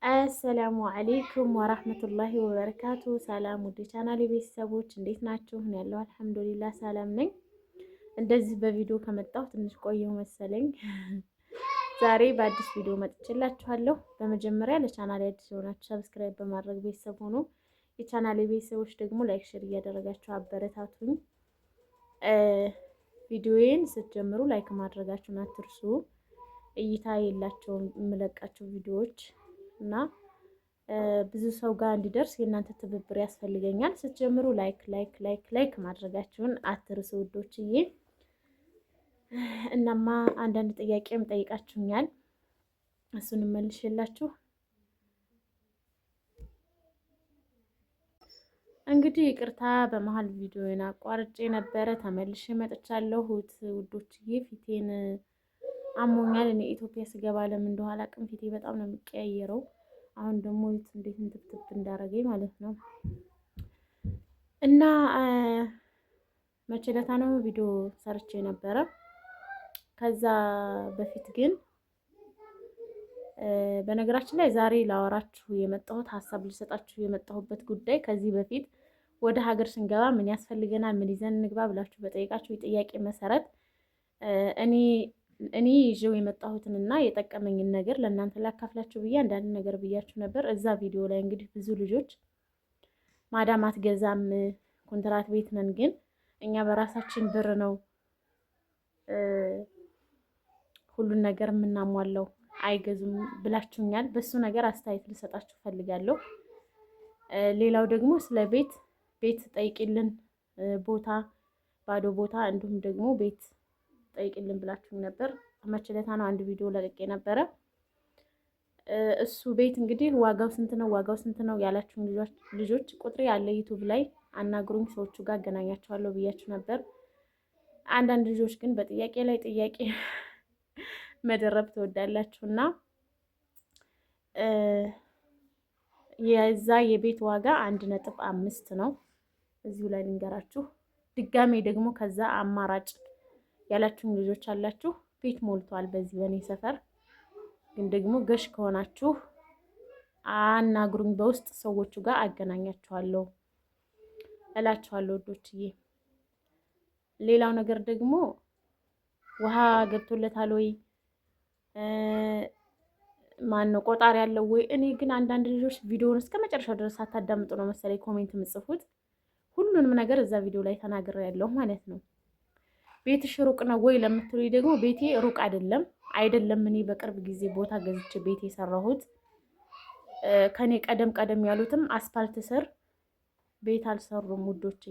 አሰላሙ አሌይኩም ወራህመቱላሂ ወበረካቱ። ሰላም ውድ ቻናሌ ቤተሰቦች እንዴት ናችሁ? እኔ ያለው አልሐምዱሊላህ ሰላም ነኝ። እንደዚህ በቪዲዮ ከመጣሁ ትንሽ ቆየሁ መሰለኝ። ዛሬ በአዲስ ቪዲዮ መጥቼላችኋለሁ። በመጀመሪያ ለቻናሌ አዲስ የሆናችሁ ሰብስክራይብ በማድረግ ቤተሰብ ሆኖ የቻናሌ ቤተሰቦች ደግሞ ላይክ፣ ሼር እያደረጋችሁ አበረታቱኝ። ቪዲዮዬን ስትጀምሩ ላይክ ማድረጋችሁን አትርሱ። እይታ የላቸውም የምለቃቸው ቪዲዮዎች እና ብዙ ሰው ጋር እንዲደርስ የእናንተ ትብብር ያስፈልገኛል። ስትጀምሩ ላይክ ላይክ ላይክ ላይክ ማድረጋችሁን አትርሱ ውዶችዬ። እናማ አንዳንድ ጥያቄም ጠይቃችሁኛል፣ እሱንም መልሼላችሁ እንግዲህ ይቅርታ በመሀል ቪዲዮን አቋርጬ ነበረ፣ ተመልሼ መጥቻለሁ ውዶችዬ። ፊቴን አሞኛል። እኔ ኢትዮጵያ ስገባ ለምን እንደሆነ አላውቅም፣ ፊቴ በጣም ነው የሚቀያየረው። አሁን ደግሞ እንዴት እንትብትብ እንዳረገኝ ማለት ነው። እና መቼ ዕለት ነው ቪዲዮ ሰርቼ ነበረ። ከዛ በፊት ግን በነገራችን ላይ ዛሬ ላወራችሁ የመጣሁት ሀሳብ ልሰጣችሁ የመጣሁበት ጉዳይ ከዚህ በፊት ወደ ሀገር ስንገባ ምን ያስፈልገናል፣ ምን ይዘን እንግባ ብላችሁ በጠይቃችሁ የጥያቄ መሰረት እኔ ይዤው የመጣሁትንና የጠቀመኝን ነገር ለእናንተ ላካፍላችሁ ብዬ አንዳንድ ነገር ብያችሁ ነበር። እዛ ቪዲዮ ላይ እንግዲህ ብዙ ልጆች ማዳም አትገዛም፣ ኮንትራት ቤት ነን፣ ግን እኛ በራሳችን ብር ነው ሁሉን ነገር የምናሟለው፣ አይገዙም ብላችሁኛል። በሱ ነገር አስተያየት ልሰጣችሁ ፈልጋለሁ። ሌላው ደግሞ ስለ ቤት ጠይቂልን፣ ቦታ ባዶ ቦታ እንዲሁም ደግሞ ቤት ጠይቂልን ብላችሁ ነበር። መቼ ዕለት ነው አንድ ቪዲዮ ለቅቄ ነበረ። እሱ ቤት እንግዲህ ዋጋው ስንት ነው ያላችሁን ልጆች ቁጥሬ ያለ ዩቱብ ላይ አናግሩኝ፣ ሰዎቹ ጋር አገናኛቸዋለሁ ብያችሁ ነበር። አንዳንድ ልጆች ግን በጥያቄ ላይ ጥያቄ መደረብ ትወዳላችሁና የዛ የቤት ዋጋ 1.5 ነው። እዚሁ ላይ ልንገራችሁ። ድጋሜ ደግሞ ከዛ አማራጭ ያላችሁን ልጆች አላችሁ። ቤት ሞልቷል በዚህ በኔ ሰፈር፣ ግን ደግሞ ገሽ ከሆናችሁ አናግሩኝ፣ በውስጥ ሰዎቹ ጋር አገናኛችኋለሁ እላችኋለሁ ወዶችዬ። ሌላው ነገር ደግሞ ውሃ ገብቶለታል ወይ ማን ነው ቆጣሪ ያለው ወይ? እኔ ግን አንዳንድ ልጆች ቪዲዮውን እስከ መጨረሻው ድረስ አታዳምጡ ነው መሰለኝ ኮሜንት የምጽፉት። ሁሉንም ነገር እዛ ቪዲዮ ላይ ተናግሬያለሁ ማለት ነው። ቤትሽ ሩቅ ነው ወይ ለምትሉኝ ደግሞ ቤቴ ሩቅ አይደለም። እኔ በቅርብ ጊዜ ቦታ ገዝቼ ቤት የሰራሁት ከኔ ቀደም ያሉትም አስፓልት ስር ቤት አልሰሩም ውዶቼ።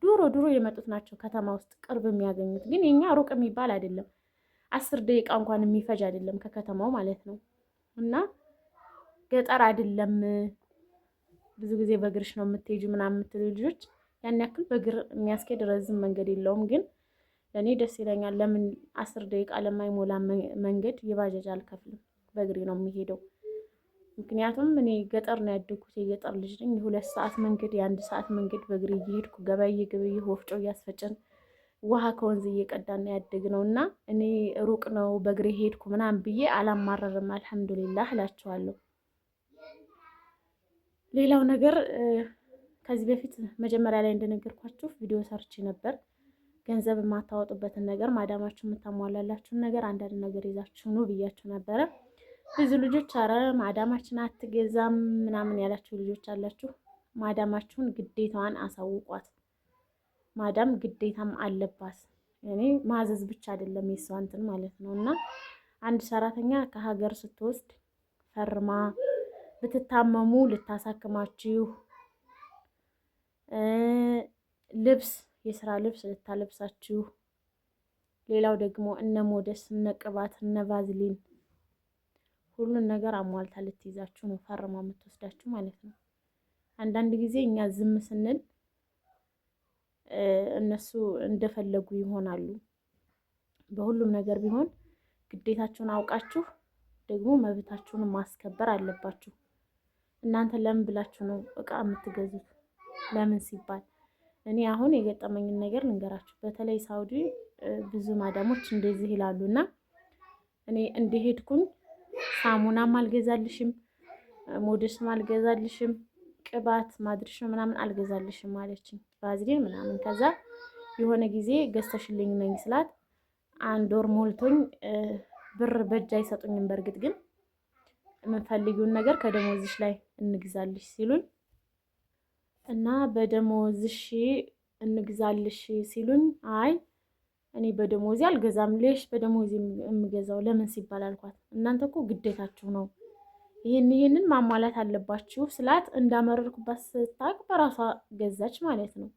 ድሮ የመጡት ናቸው ከተማ ውስጥ ቅርብ የሚያገኙት። ግን የኛ ሩቅ የሚባል አይደለም፣ 10 ደቂቃ እንኳን የሚፈጅ አይደለም ከከተማው ማለት ነው። እና ገጠር አይደለም ብዙ ጊዜ በእግርሽ ነው የምትሄጂው ምናምን የምትሉ ልጆች ያን ያክል በእግር የሚያስኬድ ረዝም መንገድ የለውም። ግን ለእኔ ደስ ይለኛል። ለምን 10 ደቂቃ ለማይሞላ መንገድ የባጃጅ አልከፍልም፣ በእግሬ ነው የሚሄደው። ምክንያቱም እኔ ገጠር ነው ያደግኩት፣ የገጠር ልጅ ነኝ። የ2 ሰዓት መንገድ የ1 ሰዓት መንገድ በእግሬ እየሄድኩ ገበያ እየገበየሁ ወፍጮ እያስፈጨን ውሃ ከወንዝ እየቀዳን ያደግነው እና እኔ ሩቅ ነው በእግሬ ሄድኩ ምናምን ብዬ አላማረርም። አልሐምዱሊላህ እላችኋለሁ። ሌላው ነገር ከዚህ በፊት መጀመሪያ ላይ እንደነገርኳችሁ ቪዲዮ ሰርቼ ነበር። ገንዘብ የማታወጡበትን ነገር ማዳማችሁ የምታሟላላችሁን ነገር አንዳንድ ነገር ይዛችሁ ኑ ብያችሁ ነበረ። ብዙ ልጆች አረ ማዳማችን አትገዛም ምናምን ያላችሁ ልጆች አላችሁ። ማዳማችሁን ግዴታዋን አሳውቋት። ማዳም ግዴታም አለባት። እኔ ማዘዝ ብቻ አይደለም የሷ እንትን ማለት ነው። እና አንድ ሰራተኛ ከሀገር ስትወስድ ፈርማ ብትታመሙ ልታሳክማችሁ፣ ልብስ የስራ ልብስ ልታለብሳችሁ፣ ሌላው ደግሞ እነ ሞደስ እነ ቅባት እነ ቫዝሊን ሁሉን ነገር አሟልታ ልትይዛችሁ ነው ፈርማ የምትወስዳችሁ ማለት ነው። አንዳንድ ጊዜ እኛ ዝም ስንል እነሱ እንደፈለጉ ይሆናሉ። በሁሉም ነገር ቢሆን ግዴታችሁን አውቃችሁ ደግሞ መብታችሁን ማስከበር አለባችሁ። እናንተ ለምን ብላችሁ ነው እቃ የምትገዙት? ለምን ሲባል እኔ አሁን የገጠመኝን ነገር ልንገራችሁ። በተለይ ሳውዲ ብዙ ማዳሞች እንደዚህ ይላሉና እኔ እንደሄድኩኝ ሳሙናም አልገዛልሽም ሞዴስም አልገዛልሽም ቅባት ማድረሽ ነው ምናምን አልገዛልሽም አለችኝ። ባዝሊን ምናምን ከዛ የሆነ ጊዜ ገዝተሽልኝ ነኝ ስላት 1 ወር ሞልቶኝ ብር በእጅ አይሰጡኝም። በእርግጥ ግን የምንፈልጊውን ነገር ከደሞዝሽ ላይ እንግዛልሽ ሲሉኝ እና በደሞዝሽ እንግዛልሽ ሲሉኝ አይ እኔ በደሞዜ አልገዛም ልሽ በደሞዜ የምገዛው ለምን ሲባል አልኳት። እናንተ እኮ ግዴታችሁ ነው ይሄንን ማሟላት አለባችሁ ስላት እንዳመረርኩባት ስታውቅ በራሷ ገዛች ማለት ነው።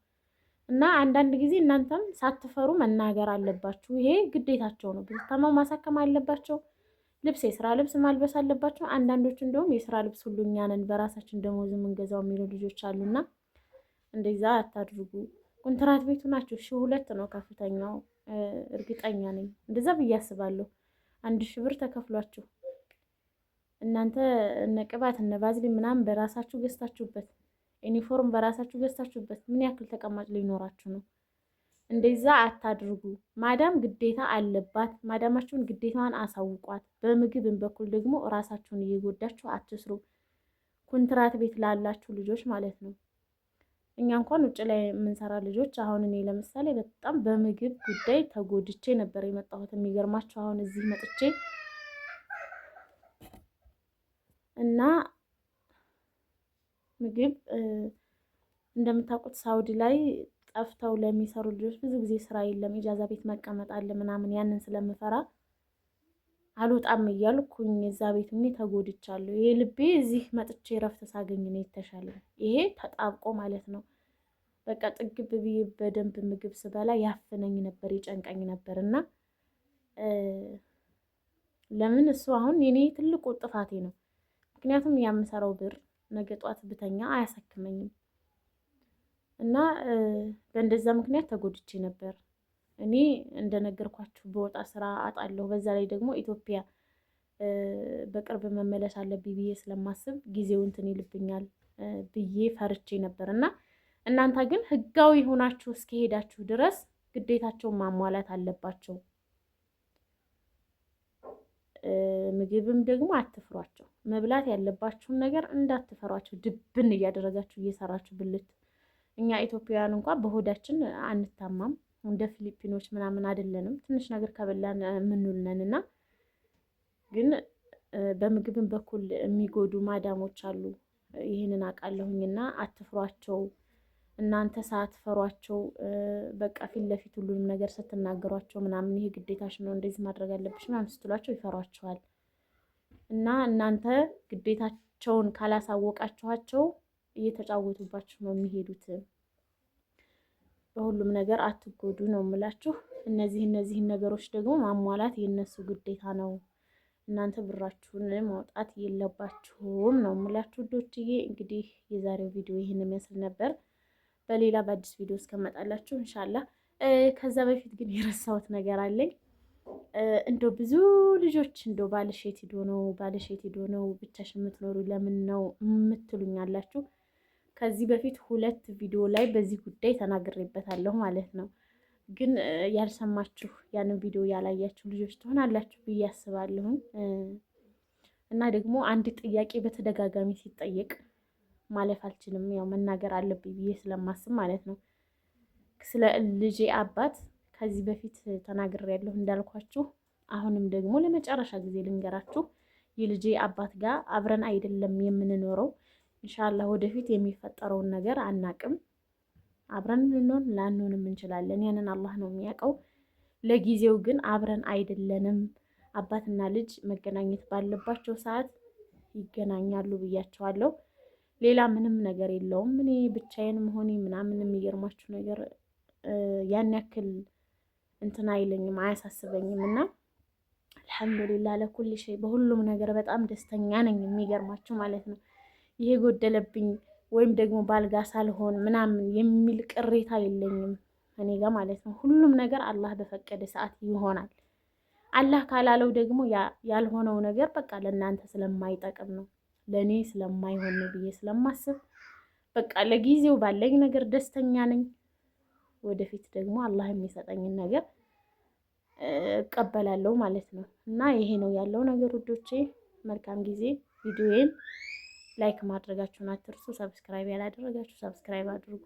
እና አንዳንድ ጊዜ እናንተም ሳትፈሩ መናገር አለባችሁ። ይሄ ግዴታቸው ነው። ብታማው ማሳከም አለባቸው። ልብስ የስራ ልብስ ማልበስ አለባቸው። አንዳንዶቹ እንደውም የስራ ልብስ ሁሉ እኛ ነን በራሳችን ደሞዝ የምንገዛው የሚሉ ልጆች አሉና እንደዛ አታድርጉ። ኮንትራት ቤቱ ናቸው 1,200 ነው ከፍተኛው እርግጠኛ ነኝ። እንደዛ ብዬ አስባለሁ። 1,000 ብር ተከፍሏችሁ እናንተ እነ ቅባት እነ ባዝሊን ምናምን በራሳችሁ ገዝታችሁበት ዩኒፎርም በራሳችሁ ገዝታችሁበት ምን ያክል ተቀማጭ ሊኖራችሁ ነው? እንደዛ አታድርጉ። ማዳም ግዴታ አለባት። ማዳማችሁን ግዴታዋን አሳውቋት። በምግብም በኩል ደግሞ ራሳችሁን እየጎዳችሁ አትስሩ። ኮንትራት ቤት ላላችሁ ልጆች ማለት ነው። እኛ እንኳን ውጭ ላይ የምንሰራ ልጆች አሁን እኔ ለምሳሌ በጣም በምግብ ጉዳይ ተጎድቼ ነበር የመጣሁት። የሚገርማችሁ አሁን እዚህ መጥቼ እና ምግብ እንደምታውቁት ሳውዲ ላይ ጠፍተው ለሚሰሩ ልጆች ብዙ ጊዜ ስራ የለም፣ ኢጃዛ ቤት መቀመጥ አለ ምናምን። ያንን ስለምፈራ አልወጣም እያልኩኝ እዛ ቤት ሆኜ ተጎድቻለሁ። ይሄ ልቤ እዚህ መጥቼ ረፍት ሳገኝ ነው የተሻለ። ይሄ ተጣብቆ ማለት ነው። በቃ ጥግብ ብዬ በደንብ ምግብ ስበላ ያፍነኝ ነበር፣ ይጨንቀኝ ነበር። እና ለምን እሱ አሁን የኔ ትልቁ ጥፋቴ ነው። ምክንያቱም የምሰራው ብር ነገ ጧት ብተኛ አያሳክመኝም እና በእንደዛ ምክንያት ተጎድቼ ነበር። እኔ እንደነገርኳችሁ በወጣ ስራ አጣለሁ። በዛ ላይ ደግሞ ኢትዮጵያ በቅርብ መመለስ አለብኝ ብዬ ስለማስብ ጊዜው እንትን ይልብኛል ብዬ ፈርቼ ነበር። እና እናንተ ግን ህጋዊ ሆናችሁ እስከሄዳችሁ ድረስ ግዴታቸውን ማሟላት አለባቸው። ምግብም ደግሞ አትፍሯቸው። መብላት ያለባችሁን ነገር እንዳትፈሯቸው። ድብን እያደረጋችሁ እየሰራችሁ ብልት። እኛ ኢትዮጵያውያን እንኳን በሆዳችን አንታማም፣ እንደ ፊሊፒኖች ምናምን አይደለንም። ትንሽ ነገር ከበላን የምንውልነን እና ግን በምግብም በኩል የሚጎዱ ማዳሞች አሉ። ይህንን አውቃለሁኝና አትፍሯቸው። እናንተ ሳትፈሯቸው በቃ ፊት ለፊት ሁሉንም ነገር ስትናገሯቸው ምናምን ይሄ ግዴታሽ ነው እንደዚህ ማድረግ አለብሽ ምናምን ስትሏቸው ይፈሯቸዋል። እና እናንተ ግዴታቸውን ካላሳወቃችኋቸው እየተጫወቱባችሁ ነው የሚሄዱት። በሁሉም ነገር አትጎዱ ነው የምላችሁ። እነዚህን ነገሮች ደግሞ ማሟላት የነሱ ግዴታ ነው። እናንተ ብራችሁን ማውጣት የለባችሁም ነው የምላችሁ ውዶችዬ። እንግዲህ የዛሬው ቪዲዮ ይህን ይመስል ነበር። በሌላ በአዲስ ቪዲዮ እስከመጣላችሁ ኢንሻአላህ። ከዛ በፊት ግን የረሳሁት ነገር አለኝ። እንደው ብዙ ልጆች እንደው ባልሽ የት ሄዶ ነው ብቻሽ የምትኖሩ ለምን ነው የምትሉኝ አላችሁ። ከዚህ በፊት 2 ቪዲዮ ላይ በዚህ ጉዳይ ተናግሬበታለሁ ማለት ነው። ግን ያልሰማችሁ ያንን ቪዲዮ ያላያችሁ ልጆች ትሆናላችሁ ብዬ አስባለሁ። እና ደግሞ አንድ ጥያቄ በተደጋጋሚ ሲጠየቅ ማለፍ አልችልም፣ ያው መናገር አለብኝ ብዬ ስለማስብ ማለት ነው። ስለ ልጄ አባት ከዚህ በፊት ተናግሬያለሁ እንዳልኳችሁ። አሁንም ደግሞ ለመጨረሻ ጊዜ ልንገራችሁ። የልጄ አባት ጋር አብረን አይደለም የምንኖረው። ኢንሻአላህ ወደፊት የሚፈጠረውን ነገር አናቅም። አብረን ልንሆን ላንሆንም እንችላለን። ያንን አላህ ነው የሚያውቀው። ለጊዜው ግን አብረን አይደለንም። አባትና ልጅ መገናኘት ባለባቸው ሰዓት ይገናኛሉ ብያቸዋለሁ። ሌላ ምንም ነገር የለውም። እኔ ብቻዬን መሆኔ ምናምን የሚገርማችሁ ነገር ያን ያክል እንትን አይለኝም፣ አያሳስበኝም። እና አልሐምዱሊላህ ለኩል ሸይ በሁሉም ነገር በጣም ደስተኛ ነኝ። የሚገርማችሁ ማለት ነው። ይሄ ጎደለብኝ ወይም ደግሞ ባልጋ ሳልሆን ምናምን የሚል ቅሬታ የለኝም እኔ ጋር ማለት ነው። ሁሉም ነገር አላህ በፈቀደ ሰዓት ይሆናል። አላህ ካላለው ደግሞ ያልሆነው ነገር በቃ ለእናንተ ስለማይጠቅም ነው፣ ለእኔ ስለማይሆን ነው ብዬ ስለማስብ በቃ ለጊዜው ባለኝ ነገር ደስተኛ ነኝ። ወደፊት ደግሞ አላህ የሚሰጠኝን ነገር እቀበላለሁ ማለት ነው። እና ይሄ ነው ያለው ነገር ውዶቼ። መልካም ጊዜ። ቪዲዮዬን ላይክ ማድረጋችሁን አትርሱ። ሰብስክራይብ ያላደረጋችሁ ሰብስክራይብ አድርጉ።